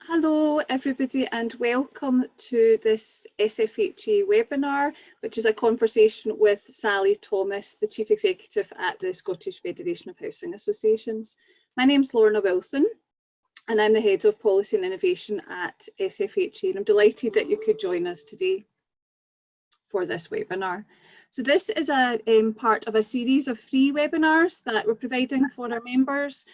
Hello everybody and welcome to this SFHA webinar, which is a conversation with Sally Thomas, the Chief Executive at the Scottish Federation of Housing Associations. My name's Lorna Wilson and I'm the Head of Policy and Innovation at SFHA, and I'm delighted that you could join us today for this webinar. So this is a part of a series of free webinars that we're providing for our members.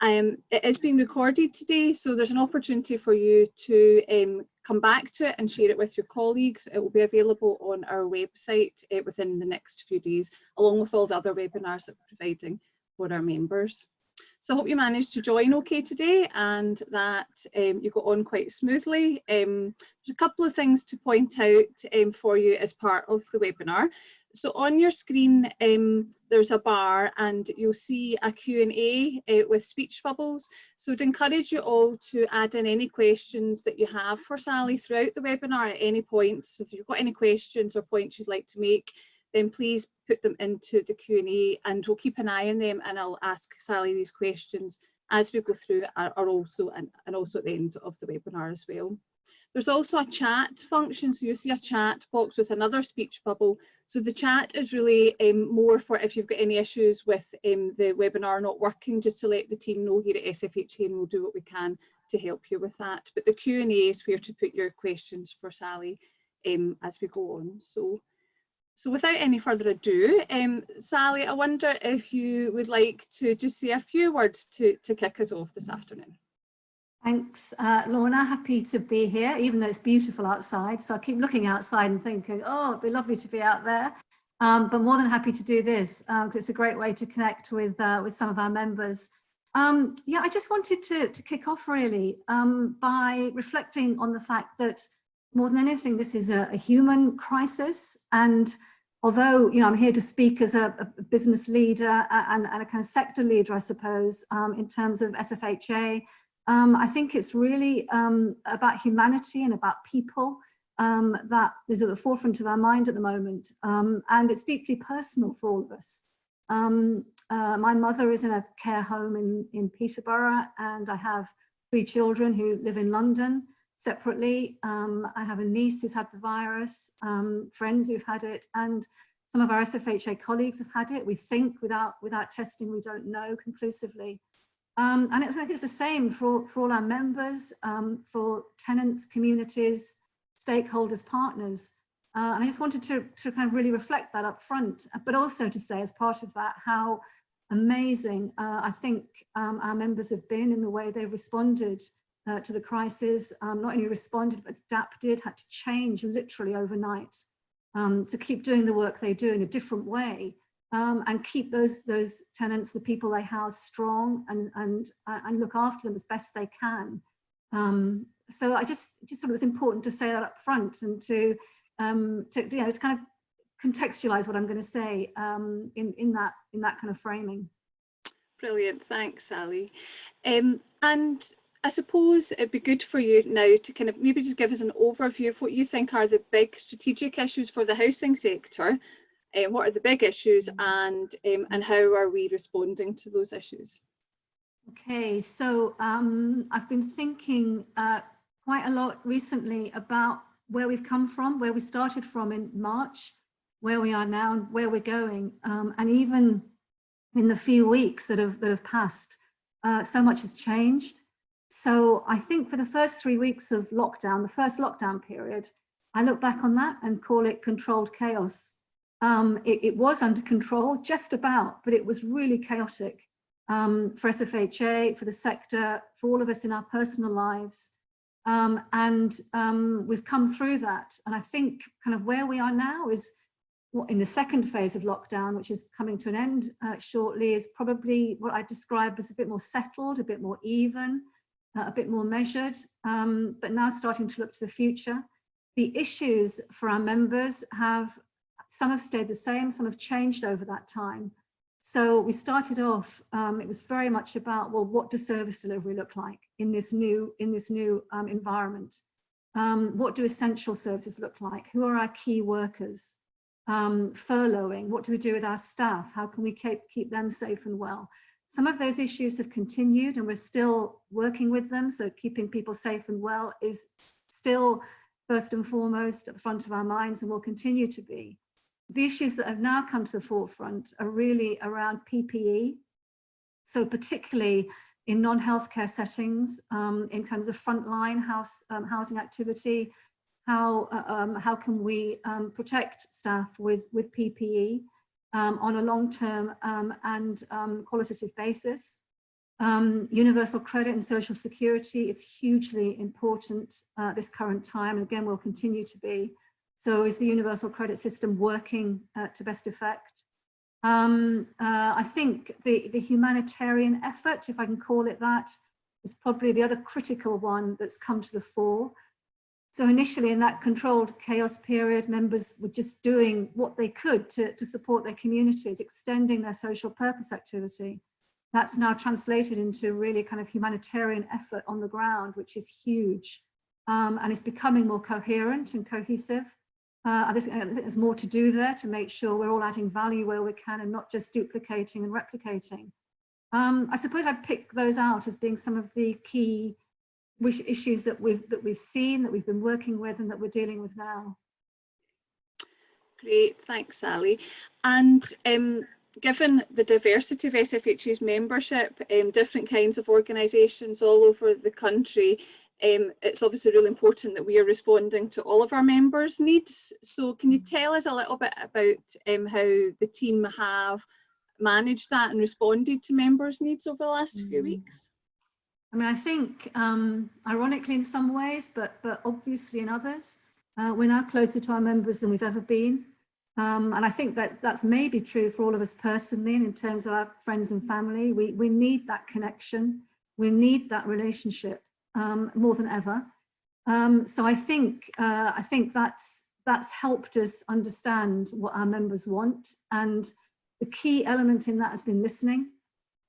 It is being recorded today, so there's an opportunity for you to come back to it and share it with your colleagues. It will be available on our website within the next few days, along with all the other webinars that we're providing for our members. So I hope you managed to join okay today and that you got on quite smoothly. There's a couple of things to point out for you as part of the webinar. So on your screen, there's a bar and you'll see a Q&A with speech bubbles. So I'd encourage you all to add in any questions that you have for Sally throughout the webinar at any point. So if you've got any questions or points you'd like to make, then please put them into the Q&A and we'll keep an eye on them, and I'll ask Sally these questions as we go through and also at the end of the webinar as well. There's also a chat function, so you'll see a chat box with another speech bubble. So the chat is really more for if you've got any issues with the webinar not working, just to let the team know here at SFHA, and we'll do what we can to help you with that. But the Q&A is where to put your questions for Sally as we go on. So without any further ado, Sally, I wonder if you would like to just say a few words to kick us off this afternoon. Thanks, Lorna. Happy to be here, even though it's beautiful outside. So I keep looking outside and thinking, oh, it'd be lovely to be out there. But more than happy to do this because it's a great way to connect with some of our members. Yeah, I just wanted to kick off really by reflecting on the fact that more than anything, this is a human crisis. And although, you know, I'm here to speak as a business leader and a kind of sector leader, I suppose, in terms of SFHA, I think it's really about humanity and about people that is at the forefront of our mind at the moment. And it's deeply personal for all of us. My mother is in a care home in Peterborough, and I have 3 children who live in London separately. I have a niece who's had the virus, friends who've had it, and some of our SFHA colleagues have had it. We think without testing, we don't know conclusively. And it's the same for all our members, for tenants, communities, stakeholders, partners. And I just wanted to kind of really reflect that up front, but also to say as part of that, how amazing I think our members have been in the way they've responded to the crisis, not only responded, but adapted, had to change literally overnight to keep doing the work they do in a different way. And keep those tenants, the people they house, strong and look after them as best they can. So I just thought it was important to say that up front and to kind of contextualize what I'm going to say in that kind of framing. Brilliant, thanks, Sally. And I suppose it'd be good for you now to kind of maybe just give us an overview of what you think are the big strategic issues for the housing sector. What are the big issues and how are we responding to those issues? Okay, so I've been thinking quite a lot recently about where we've come from, where we started from in March, where we are now and where we're going. And even in the few weeks that have passed, so much has changed. So I think for the first 3 weeks of lockdown, the first lockdown period, I look back on that and call it controlled chaos. It was under control, just about, but it was really chaotic for SFHA, for the sector, for all of us in our personal lives. And we've come through that. And I think kind of where we are now is in the second phase of lockdown, which is coming to an end shortly, is probably what I describe as a bit more settled, a bit more even, a bit more measured, but now starting to look to the future. The issues for our members some have stayed the same, some have changed over that time. So we started off, it was very much about, well, what does service delivery look like in this new environment? What do essential services look like? Who are our key workers? Furloughing, what do we do with our staff? How can we keep them safe and well? Some of those issues have continued and we're still working with them. So keeping people safe and well is still first and foremost at the front of our minds and will continue to be. The issues that have now come to the forefront are really around PPE. So particularly in non-healthcare settings, in terms of frontline housing activity, how can we protect staff with PPE on a long-term and qualitative basis. Universal credit and social security is hugely important this current time, and again will continue to be. So is the universal credit system working to best effect? I think the humanitarian effort, if I can call it that, is probably the other critical one that's come to the fore. So initially in that controlled chaos period, members were just doing what they could to support their communities, extending their social purpose activity. That's now translated into really kind of humanitarian effort on the ground, which is huge, and is becoming more coherent and cohesive. I think there's more to do there to make sure we're all adding value where we can and not just duplicating and replicating. I suppose I'd pick those out as being some of the key issues that we've seen, that we've been working with and that we're dealing with now. Great, thanks Sally. And given the diversity of SFHA's membership, different kinds of organisations all over the country, it's obviously really important that we are responding to all of our members' needs. So can you tell us a little bit about how the team have managed that and responded to members' needs over the last few weeks? I mean, I think, ironically in some ways, but obviously in others, we're now closer to our members than we've ever been. And I think that that's maybe true for all of us personally and in terms of our friends and family. We need that connection. We need that relationship more than ever. So I think that's helped us understand what our members want. And the key element in that has been listening.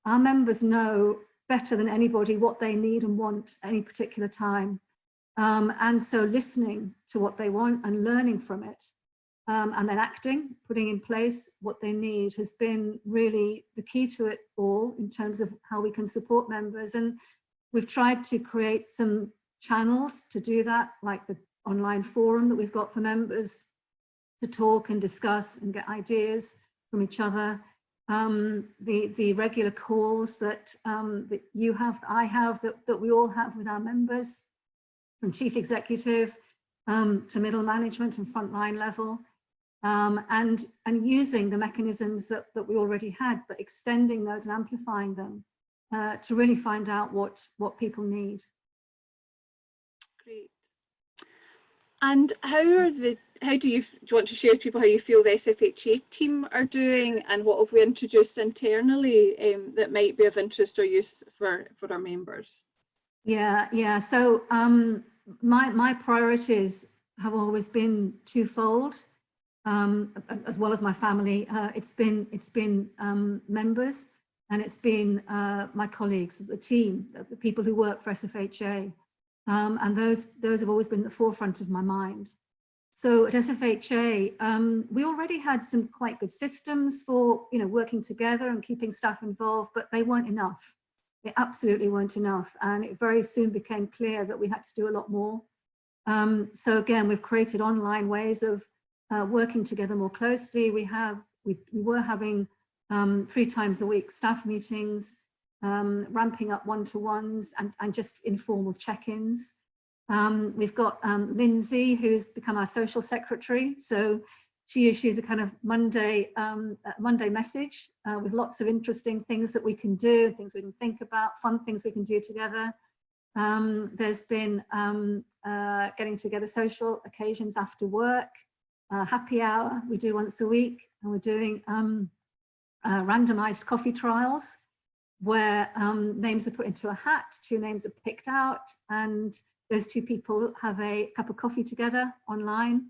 Our members know better than anybody what they need and want at any particular time. And so listening to what they want and learning from it, and then acting, putting in place what they need has been really the key to it all in terms of how we can support members. And we've tried to create some channels to do that, like the online forum that we've got for members to talk and discuss and get ideas from each other. The regular calls that you have, I have, that we all have with our members, from chief executive to middle management and frontline level, and using the mechanisms that we already had, but extending those and amplifying them to really find out what people need. Great. And how do you want to share with people how you feel the SFHA team are doing, and what have we introduced internally that might be of interest or use for our members? Yeah. So my priorities have always been twofold, as well as my family. It's been members, and it's been my colleagues, the team, the people who work for SFHA, and those have always been at the forefront of my mind. So at SFHA, we already had some quite good systems for working together and keeping staff involved, but they weren't enough. They absolutely weren't enough, and it very soon became clear that we had to do a lot more. So again, we've created online ways of working together more closely. We were having 3 times a week staff meetings, ramping up one-to-ones and just informal check-ins. We've got Lindsay, who's become our social secretary. So she issues a kind of Monday message with lots of interesting things that we can do, things we can think about, fun things we can do together. There's been getting together social occasions after work, happy hour we do once a week, and we're doing randomized coffee trials where names are put into a hat, 2 names are picked out, and those 2 people have a cup of coffee together online.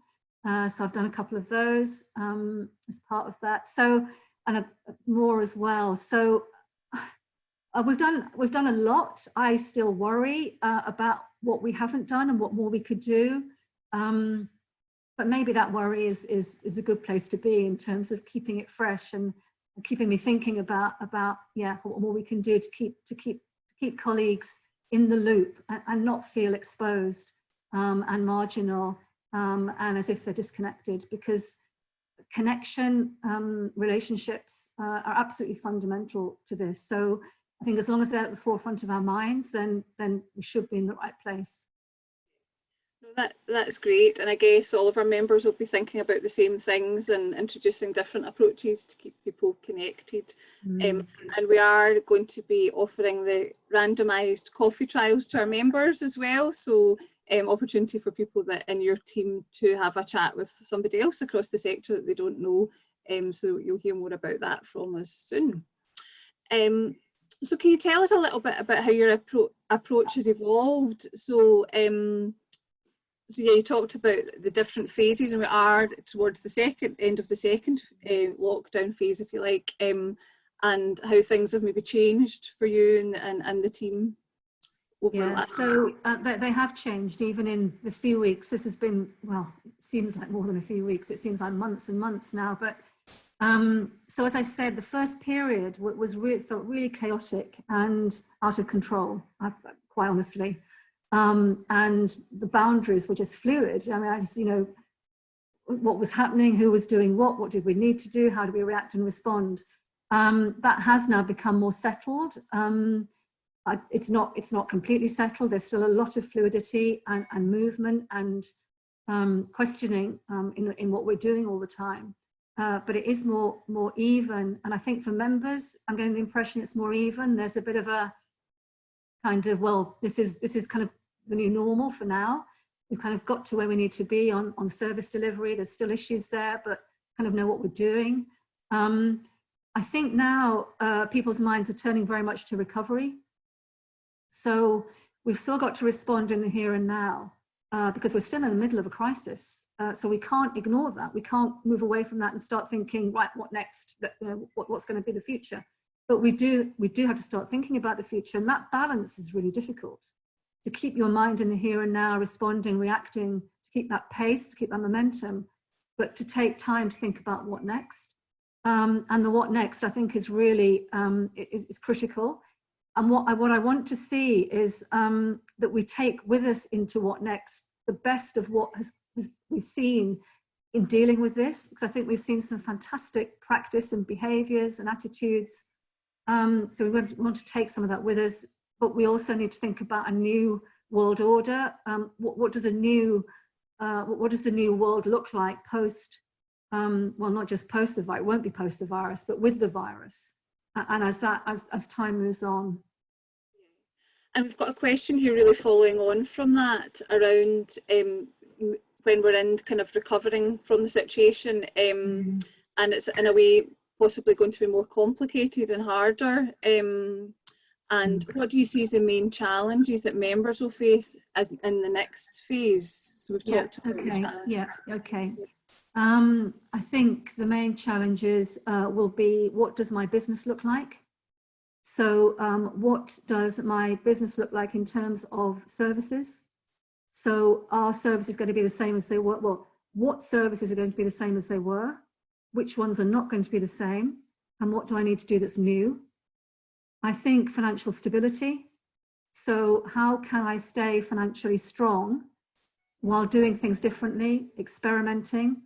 So I've done a couple of those as part of that. So, and more as well. So we've done a lot. I still worry about what we haven't done and what more we could do. But maybe that worry is a good place to be in terms of keeping it fresh and keeping me thinking about yeah, what more we can do to keep colleagues in the loop and not feel exposed and marginal and as if they're disconnected, because connection, relationships are absolutely fundamental to this. So I think as long as they're at the forefront of our minds, then we should be in the right place. That's great, and I guess all of our members will be thinking about the same things and introducing different approaches to keep people connected. And we are going to be offering the randomised coffee trials to our members as well, so opportunity for people that in your team to have a chat with somebody else across the sector that they don't know, so you'll hear more about that from us soon. So can you tell us a little bit about how your approach has evolved? So so yeah, you talked about the different phases, and we are towards the end of the second lockdown phase, if you like, and how things have maybe changed for you and the team. Yeah, so they have changed even in the few weeks. This has been, well, it seems like more than a few weeks. It seems like months and months now. But so as I said, the first period felt really chaotic and out of control, quite honestly. And the boundaries were just fluid. I mean, what was happening, who was doing what did we need to do, how do we react and respond? That has now become more settled. It's not completely settled. There's still a lot of fluidity and movement and questioning in what we're doing all the time. But it is more even. And I think for members, I'm getting the impression it's more even. There's a bit of a kind of, well, this is kind of the new normal for now. We've kind of got to where we need to be on service delivery. There's still issues there, but kind of know what we're doing. I think now people's minds are turning very much to recovery. So we've still got to respond in the here and now because we're still in the middle of a crisis. So we can't ignore that. We can't move away from that and start thinking, right, what next? What's going to be the future? But we do have to start thinking about the future, and that balance is really difficult. To keep your mind in the here and now, responding, reacting, to keep that pace, to keep that momentum, but to take time to think about what next. And the what next, I think, is really is critical. And what I want to see is that we take with us into what next the best of what we've seen in dealing with this, because I think we've seen some fantastic practice and behaviours and attitudes. So we want to take some of that with us, but we also need to think about a new world order. What does the new world look like post? Well, not just post the virus. It won't be post the virus, but with the virus. And as time moves on. And we've got a question here really following on from that around when we're in kind of recovering from the situation, and it's in a way possibly going to be more complicated and harder. And what do you see as the main challenges that members will face in the next phase? So we've talked about I think the main challenges will be, what does my business look like? So what does my business look like in terms of services? So are services going to be the same as they were? Well, what services are going to be the same as they were? Which ones are not going to be the same? And what do I need to do that's new? I think financial stability. So how can I stay financially strong while doing things differently, experimenting,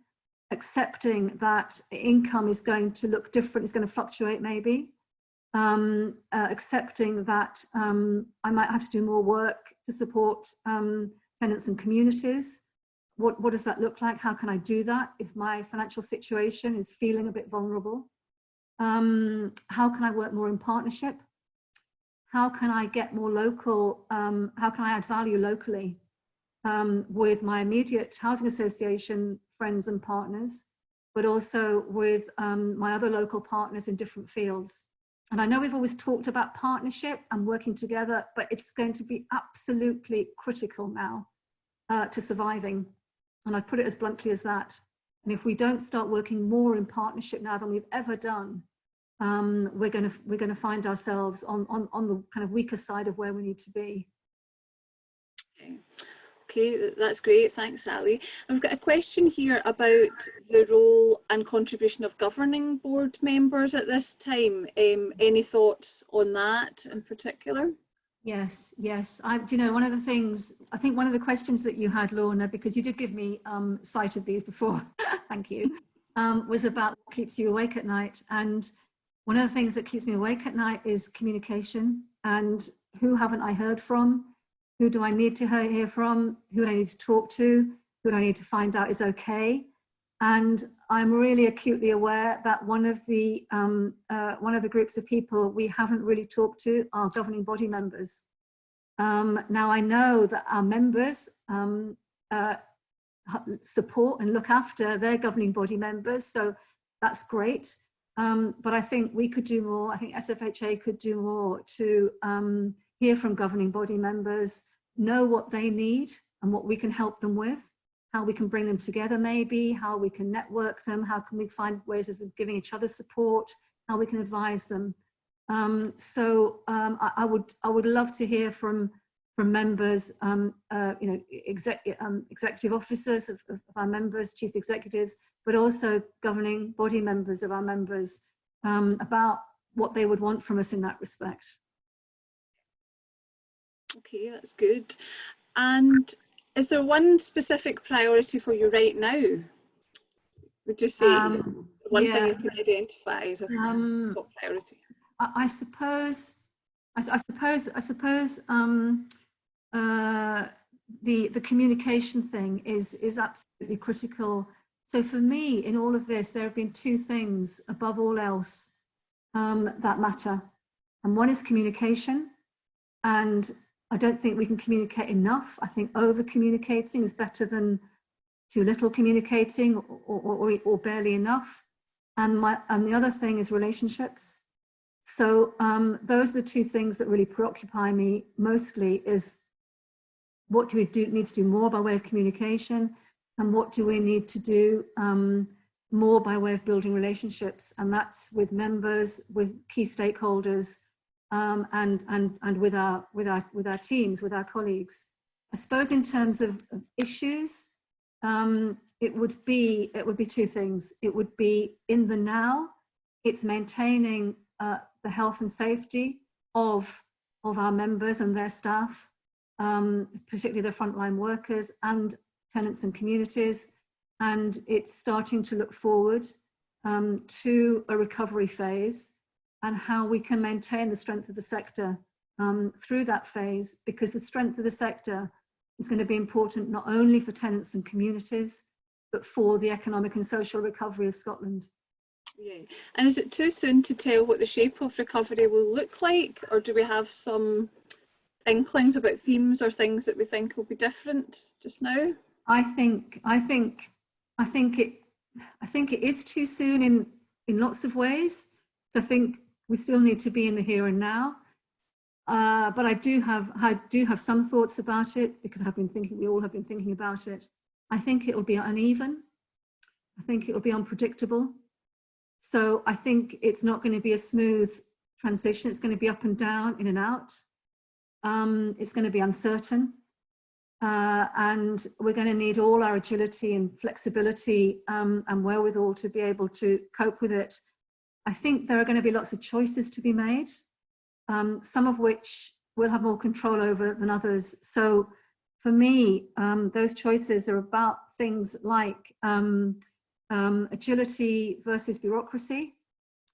accepting that income is going to look different, it's going to fluctuate maybe, accepting that I might have to do more work to support tenants and communities. What does that look like? How can I do that if my financial situation is feeling a bit vulnerable? How can I work more in partnership? How can I get more local? How can I add value locally with my immediate housing association friends and partners, but also with my other local partners in different fields? And I know we've always talked about partnership and working together, but it's going to be absolutely critical now to surviving. And I put it as bluntly as that. And if we don't start working more in partnership now than we've ever done, we're going to find ourselves on the kind of weaker side of where we need to be. Okay, that's great. Thanks, Sally. I've got a question here about the role and contribution of governing board members at this time. Any thoughts on that in particular? Yes, yes. You know, one of the things, I think one of the questions that you had, Lorna, because you did give me sight of these before, thank you, was about what keeps you awake at night. And one of the things that keeps me awake at night is communication. And who haven't I heard from? Who do I need to hear from? Who do I need to talk to? Who do I need to find out is okay? And I'm really acutely aware that one of the groups of people we haven't really talked to are governing body members. Now I know that our members support and look after their governing body members, so that's great. But I think we could do more. I think SFHA could do more to hear from governing body members, know what they need and what we can help them with, how we can bring them together maybe, how we can network them, how can we find ways of giving each other support, how we can advise them. I would love to hear from members, you know, executive officers of our members, chief executives, but also governing body members of our members about what they would want from us in that respect. Okay, that's good. And is there one specific priority for you right now? Would you say one thing you can identify as a top priority? I suppose the communication thing is absolutely critical. So for me, in all of this, there have been two things above all else that matter. And one is communication. And I don't think we can communicate enough. I think over communicating is better than too little communicating or barely enough. And the other thing is relationships. So those are the two things that really preoccupy me mostly, is what do we need to do more by way of communication, and what do we need to do more by way of building relationships, and that's with members, with key stakeholders, and with our teams, with our colleagues. I suppose in terms of issues, it would be two things. It would be in the now, it's maintaining the health and safety of our members and their staff, particularly the frontline workers and tenants and communities. And it's starting to look forward to a recovery phase and how we can maintain the strength of the sector through that phase, because the strength of the sector is going to be important not only for tenants and communities, but for the economic and social recovery of Scotland. Yeah, and is it too soon to tell what the shape of recovery will look like, or do we have some inklings about themes or things that we think will be different just now? I think it is too soon in lots of ways. So I think we still need to be in the here and now. But I do have some thoughts about it, because we all have been thinking about it. I think it will be uneven. I think it will be unpredictable. So I think it's not going to be a smooth transition. It's going to be up and down, in and out. It's going to be uncertain. And we're going to need all our agility and flexibility and wherewithal to be able to cope with it. I think there are going to be lots of choices to be made, some of which we'll have more control over than others. So for me, those choices are about things like agility versus bureaucracy.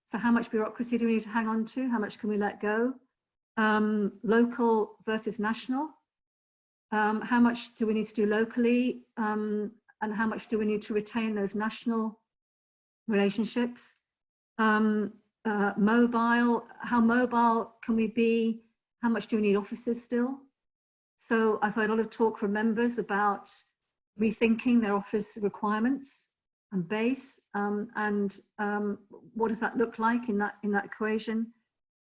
So how much bureaucracy do we need to hang on to? How much can we let go? Local versus national. How much do we need to do locally? And how much do we need to retain those national relationships? Mobile, how mobile can we be? How much do we need offices still? So I've heard a lot of talk from members about rethinking their office requirements and base, and what does that look like in that equation?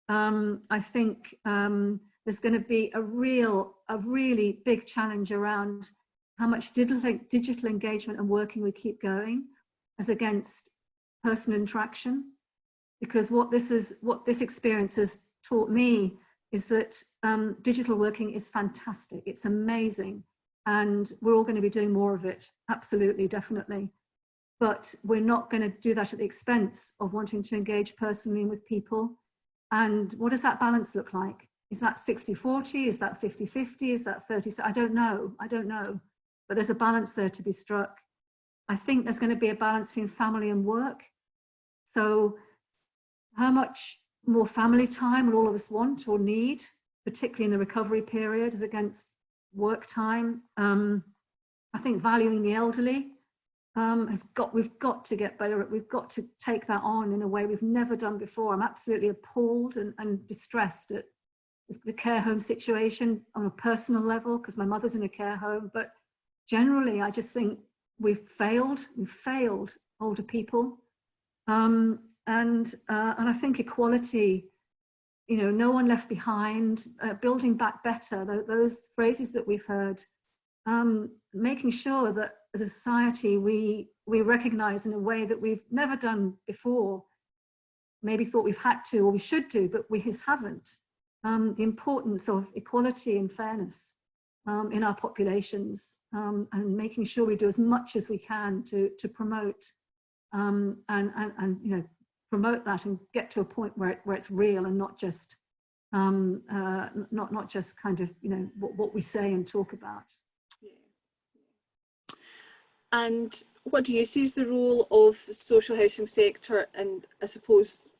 I think there's going to be a really big challenge around how much digital engagement and working we keep going as against personal interaction, because what this experience has taught me is that digital working is fantastic. It's amazing. and we're all going to be doing more of it, absolutely, definitely. But we're not going to do that at the expense of wanting to engage personally with people. And what does that balance look like? Is that 60-40? Is that 50-50? Is that 30? I don't know. I don't know. But there's a balance there to be struck. I think there's going to be a balance between family and work. So how much more family time will all of us want or need, particularly in the recovery period, as against work time? I think valuing the elderly we've got to get better at, we've got to take that on in a way we've never done before. I'm absolutely appalled and distressed at the care home situation on a personal level, because my mother's in a care home, but generally I just think we've failed older people. And I think equality, you know, no one left behind, building back better, those phrases that we've heard, making sure that as a society we recognise in a way that we've never done before, maybe thought we've had to or we should do, but we just haven't, the importance of equality and fairness in our populations, and making sure we do as much as we can to promote and you know, promote that and get to a point where it's real and not just not just kind of, you know, what we say and talk about. And what do you see as the role of the social housing sector, and I suppose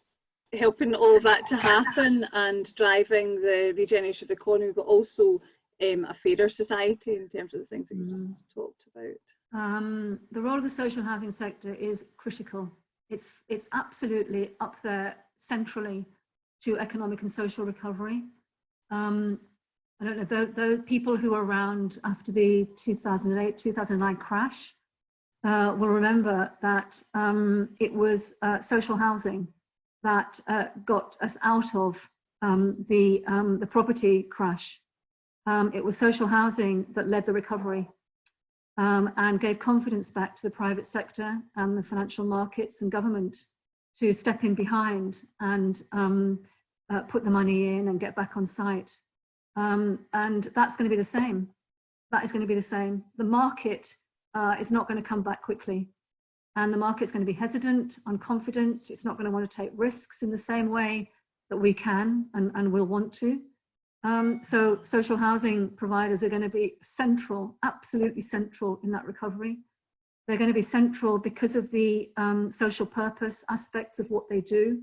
helping all of that to happen and driving the regeneration of the economy, but also a fairer society in terms of the things that you just talked about? The role of the social housing sector is critical. It's absolutely up there centrally to economic and social recovery. I don't know, the people who were around after the 2008-2009 crash will remember that it was social housing that got us out of the property crash. It was social housing that led the recovery and gave confidence back to the private sector and the financial markets and government to step in behind and put the money in and get back on site. And that's going to be the same. That is going to be the same. The market is not going to come back quickly. And the market's going to be hesitant, unconfident. It's not going to want to take risks in the same way that we can and will want to. So social housing providers are going to be central, absolutely central in that recovery. They're going to be central because of the social purpose aspects of what they do.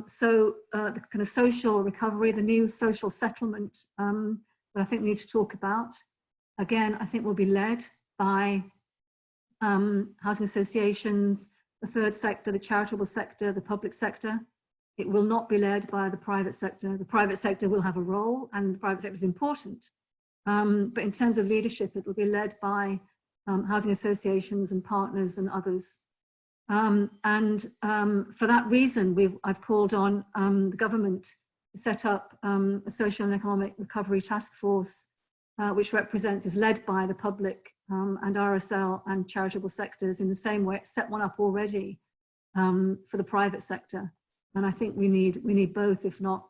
So the kind of social recovery, the new social settlement that I think we need to talk about, again, I think will be led by housing associations, the third sector, the charitable sector, the public sector. It will not be led by the private sector. The private sector will have a role, and the private sector is important. But in terms of leadership, it will be led by housing associations and partners and others. For that reason, I've called on the government to set up a social and economic recovery task force, which is led by the public and RSL and charitable sectors in the same way. It's set one up already for the private sector. And I think we need both, if not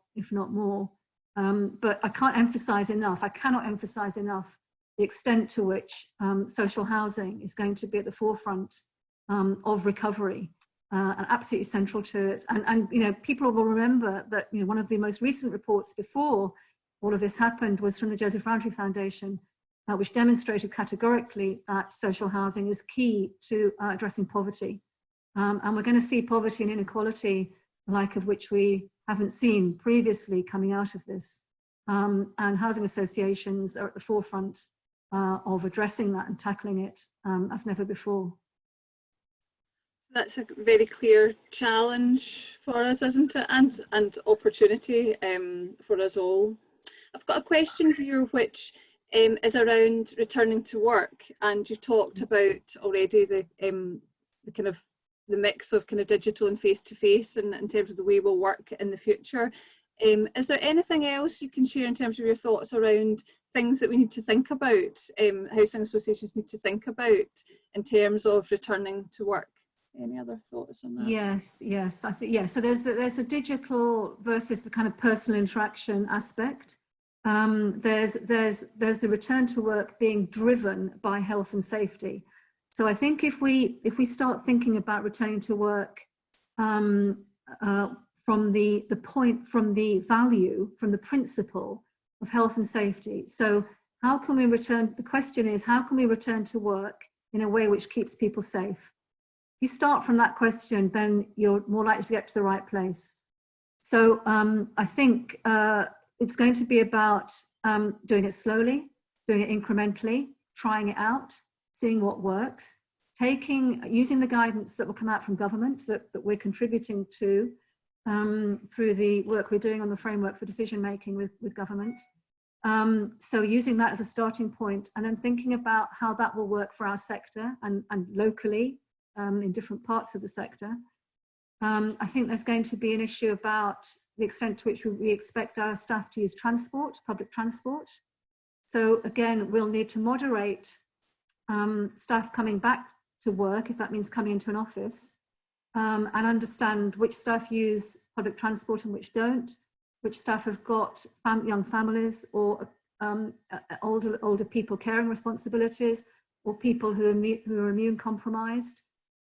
more. But I cannot emphasize enough the extent to which social housing is going to be at the forefront of recovery and absolutely central to it. And you know, people will remember that, you know, one of the most recent reports before all of this happened was from the Joseph Rowntree Foundation, which demonstrated categorically that social housing is key to addressing poverty. And we're going to see poverty and inequality, the like of which we haven't seen previously coming out of this. And housing associations are at the forefront of addressing that and tackling it as never before. That's a very clear challenge for us, isn't it? And opportunity for us all. I've got a question here which is around returning to work, and you talked about already the kind of the mix of kind of digital and face-to-face and in terms of the way we'll work in the future. Is there anything else you can share in terms of your thoughts around things that we need to think about, housing associations need to think about in terms of returning to work? Any other thoughts on that? Yes, I think, yeah. So there's the digital versus the kind of personal interaction aspect. there's the return to work being driven by health and safety. So I think if we start thinking about returning to work from the value, from the principle of health and safety. So how can we return, the question is, how can we return to work in a way which keeps people safe? If you start from that question, then you're more likely to get to the right place. So I think it's going to be about doing it slowly, doing it incrementally, trying it out, seeing what works, using the guidance that will come out from government that we're contributing to through the work we're doing on the framework for decision making with government. So using that as a starting point, and then thinking about how that will work for our sector and locally in different parts of the sector. I think there's going to be an issue about the extent to which we expect our staff to use transport, public transport. So again, we'll need to moderate staff coming back to work, if that means coming into an office, and understand which staff use public transport and which don't, which staff have got young families or older people caring responsibilities, or people who are immune compromised.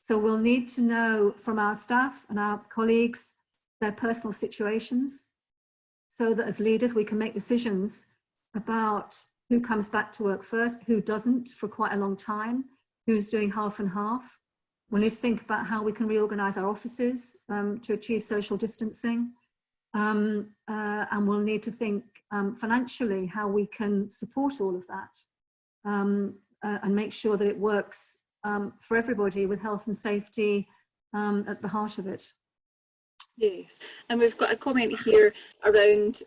So we'll need to know from our staff and our colleagues their personal situations, so that as leaders we can make decisions about who comes back to work first, who doesn't for quite a long time, who's doing half and half. We'll need to think about how we can reorganise our offices to achieve social distancing. And we'll need to think financially how we can support all of that and make sure that it works for everybody with health and safety at the heart of it. Yes, and we've got a comment here around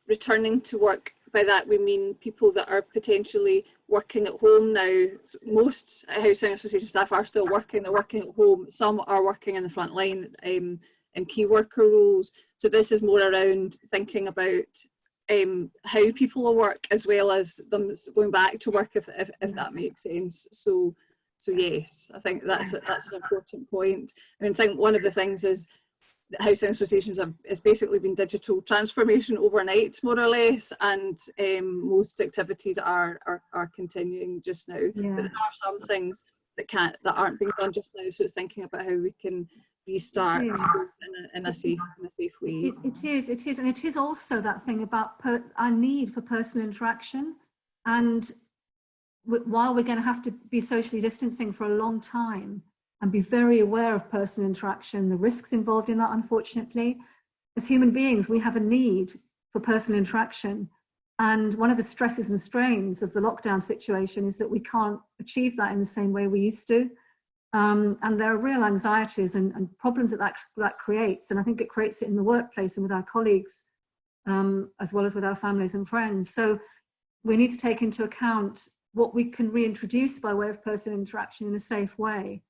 returning to work. By that we mean people that are potentially working at home now. Most housing association staff are still working, they're working at home. Some are working in the front line in key worker roles. So this is more around thinking about how people will work, as well as them going back to work, if that makes sense. So yes, I think that's an important point. I mean, I think one of the things is that housing associations it's basically been digital transformation overnight, more or less, and most activities are continuing just now. Yes. But there are some things that aren't being done just now. So it's thinking about how we can restart in a safe way. It is, and it is also that thing about our need for personal interaction. And while we're going to have to be socially distancing for a long time and be very aware of personal interaction, the risks involved in that, unfortunately, as human beings, we have a need for personal interaction. And one of the stresses and strains of the lockdown situation is that we can't achieve that in the same way we used to. And there are real anxieties and problems that creates. And I think it creates it in the workplace and with our colleagues, as well as with our families and friends. So we need to take into account what we can reintroduce by way of personal interaction in a safe way.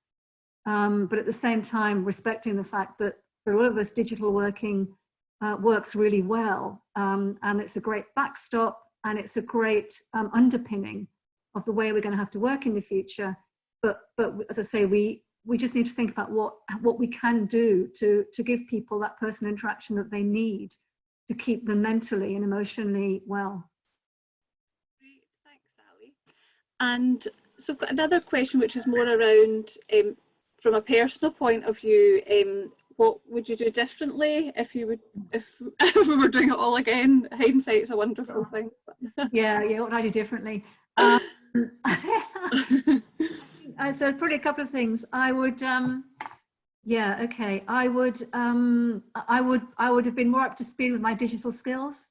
But at the same time, respecting the fact that for all of us, digital working works really well. And it's a great backstop, and it's a great underpinning of the way we're going to have to work in the future. But as I say, we just need to think about what we can do to give people that personal interaction that they need to keep them mentally and emotionally well. Great, thanks, Sally. And so I've got another question, which is more around, from a personal point of view, what would you do differently if we were doing it all again? Hindsight's a wonderful thing. Yeah, what would I do differently? So probably a couple of things. I would, I would have been more up to speed with my digital skills.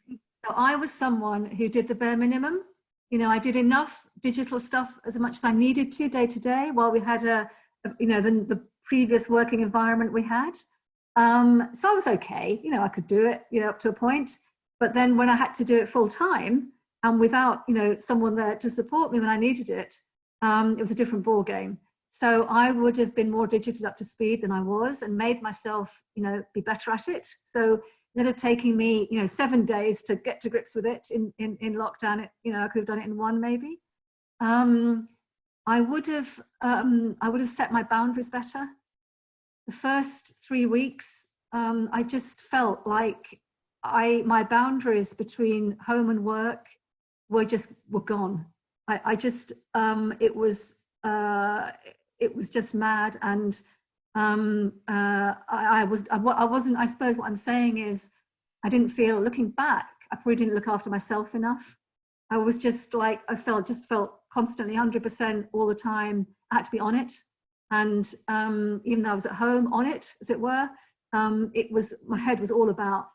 So I was someone who did the bare minimum. You know, I did enough digital stuff as much as I needed to day, while we had the previous working environment we had. So I was okay. You know, I could do it, up to a point. But then when I had to do it full time and without, someone there to support me when I needed it, it was a different ball game. So I would have been more digitally up to speed than I was, and made myself, be better at it. So instead of taking me, 7 days to get to grips with it in lockdown, I could have done it in one maybe. I would have set my boundaries better. The first 3 weeks, I just felt like my boundaries between home and work were gone. I just it was just mad, and I wasn't. I suppose what I'm saying is, I didn't feel, looking back, I probably didn't look after myself enough. I was just like, I felt constantly 100% all the time. I had to be on it, and even though I was at home on it, as it were, my head was all about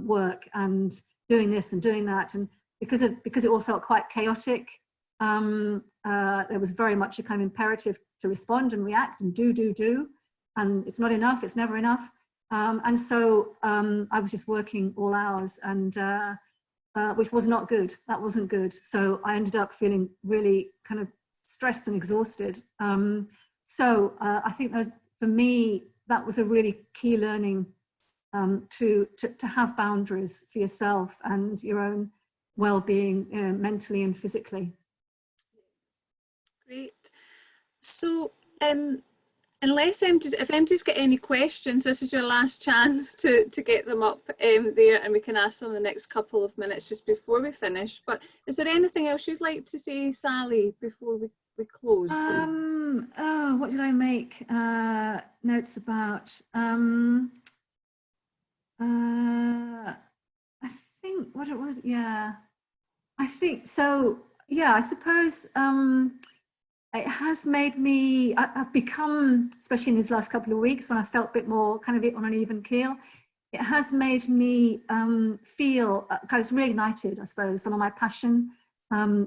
work and doing this and doing that, and because it all felt quite chaotic. There was very much a kind of imperative to respond and react and do, and it's not enough, it's never enough. And so I was just working all hours, and which was not good. That wasn't good. So I ended up feeling really kind of stressed and exhausted. So I think for me, that was a really key learning, to have boundaries for yourself and your own well-being, mentally and physically. Great. So unless if MD's got any questions, this is your last chance to get them up there, and we can ask them in the next couple of minutes just before we finish. But is there anything else you'd like to say, Sally, before we close? Oh, what did I make notes about? I think I think so. Yeah, I suppose it has made me, I've become, especially in these last couple of weeks when I felt a bit more kind of on an even keel, it has made me feel kind of reignited, I suppose, some of my passion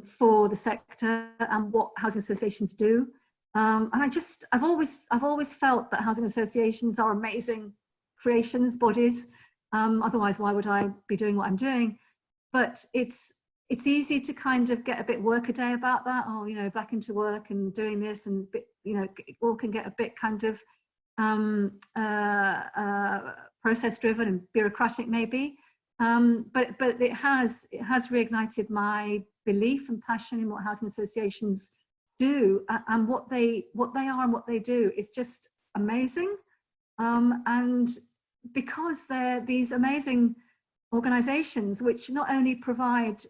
for the sector and what housing associations do. And I've always felt that housing associations are amazing creations, bodies. Otherwise, why would I be doing what I'm doing? But it's easy to kind of get a bit workaday about that. Oh, you know, back into work and doing this, and you know, it all can get a bit kind of process driven and bureaucratic maybe. But it has reignited my belief and passion in what housing associations do, and what they are and what they do is just amazing. And because they're these amazing organizations which not only provide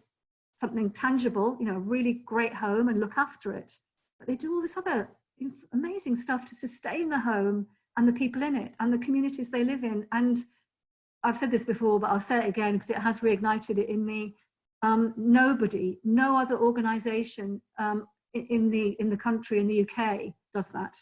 something tangible, you know, a really great home and look after it, but they do all this other amazing stuff to sustain the home and the people in it and the communities they live in. And I've said this before, but I'll say it again because it has reignited it in me. No other organization in the country, in the UK, does that.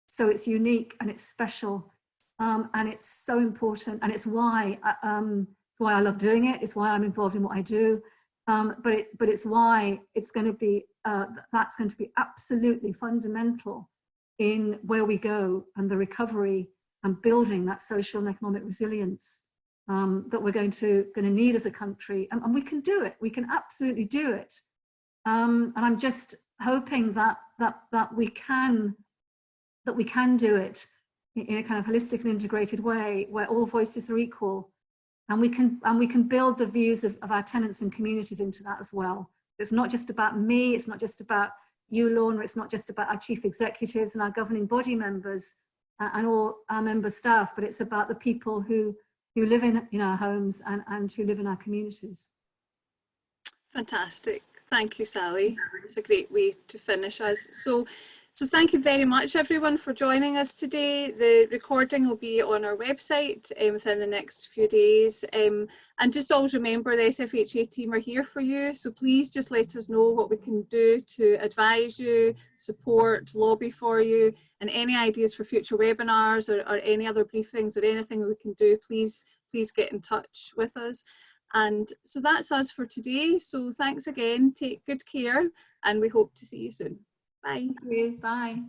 So it's unique and it's special, and it's so important, and it's why I love doing it. It's why I'm involved in what I do. But it's why it's going to be that's going to be absolutely fundamental in where we go and the recovery and building that social and economic resilience that we're going to need as a country, and we can do it. We can absolutely do it. And I'm just hoping that we can do it in a kind of holistic and integrated way where all voices are equal. And we can build the views of our tenants and communities into that as well. It's not just about me, it's not just about you, Lorna, it's not just about our chief executives and our governing body members and all our member staff, but it's about the people who live in our homes and who live in our communities. Fantastic. Thank you, Sally. It's a great way to finish us. So thank you very much, everyone, for joining us today. The recording will be on our website within the next few days. And just always remember, the SFHA team are here for you. So please just let us know what we can do to advise you, support, lobby for you, and any ideas for future webinars or any other briefings or anything we can do, please get in touch with us. And so that's us for today. So thanks again, take good care, and we hope to see you soon. Bye. Thank you. Bye.